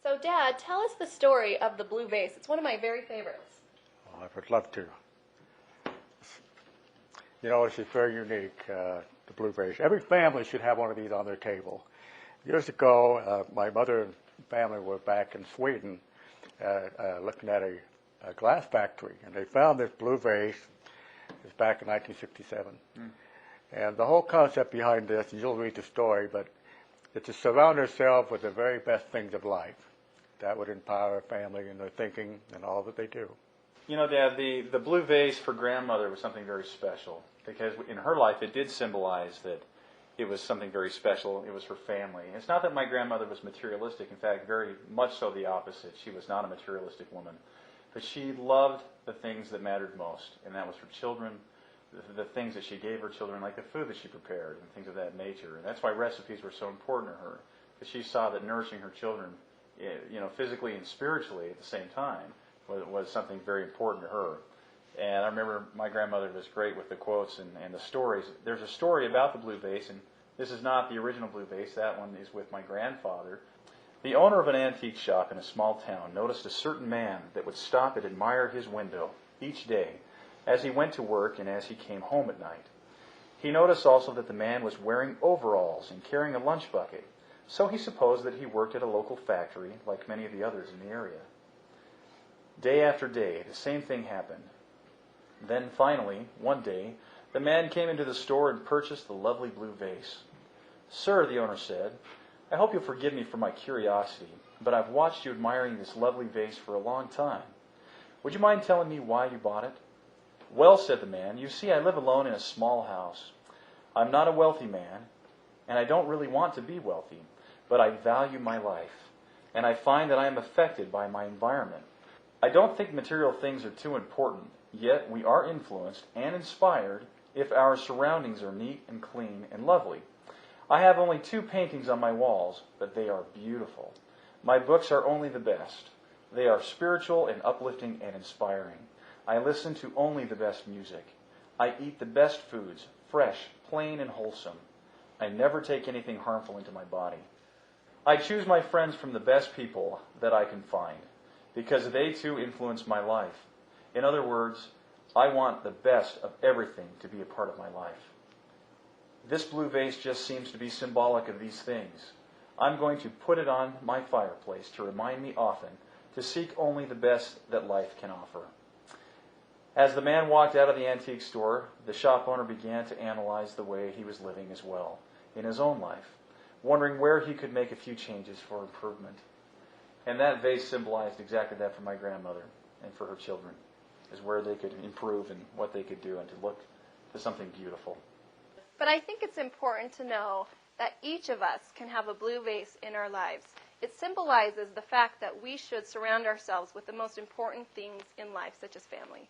So, Dad, tell us the story of the blue vase. It's one of my very favorites. I would love to. You know, it's very unique, the blue vase. Every family should have one of these on their table. Years ago, my mother and family were back in Sweden looking at a glass factory, and they found this blue vase. It was back in 1967. And the whole concept behind this, and you'll read the story, but it's to surround ourselves with the very best things of life. That would empower a family in their thinking and all that they do. You know, Dad, the blue vase for grandmother was something very special because in her life it did symbolize that it was something very special. It was her family. It's not that my grandmother was materialistic. In fact, very much so the opposite. She was not a materialistic woman. But she loved the things that mattered most, and that was her children, the things that she gave her children, like the food that she prepared and things of that nature. And that's why recipes were so important to her, because she saw that nourishing her children, physically and spiritually at the same time, was something very important to her. And I remember my grandmother was great with the quotes and the stories. There's a story about the blue vase, and this is not the original blue vase. That one is with my grandfather. The owner of an antique shop in a small town noticed a certain man that would stop and admire his window each day as he went to work and as he came home at night. He noticed also that the man was wearing overalls and carrying a lunch bucket, so he supposed that he worked at a local factory like many of the others in the area. Day after day, the same thing happened. Then finally, one day, the man came into the store and purchased the lovely blue vase. "Sir," the owner said, "I hope you'll forgive me for my curiosity, but I've watched you admiring this lovely vase for a long time. Would you mind telling me why you bought it?" "Well," said the man, "you see, I live alone in a small house. I'm not a wealthy man, and I don't really want to be wealthy, but I value my life, and I find that I am affected by my environment. I don't think material things are too important, yet we are influenced and inspired if our surroundings are neat and clean and lovely. I have only 2 paintings on my walls, but they are beautiful. My books are only the best. They are spiritual and uplifting and inspiring. I listen to only the best music. I eat the best foods, fresh, plain, and wholesome. I never take anything harmful into my body. I choose my friends from the best people that I can find, because they too influence my life. In other words, I want the best of everything to be a part of my life. This blue vase just seems to be symbolic of these things. I'm going to put it on my fireplace to remind me often to seek only the best that life can offer." As the man walked out of the antique store, the shop owner began to analyze the way he was living as well, in his own life, wondering where he could make a few changes for improvement. And that vase symbolized exactly that for my grandmother and for her children, is where they could improve and what they could do and to look to something beautiful. But I think it's important to know that each of us can have a blue vase in our lives. It symbolizes the fact that we should surround ourselves with the most important things in life, such as family.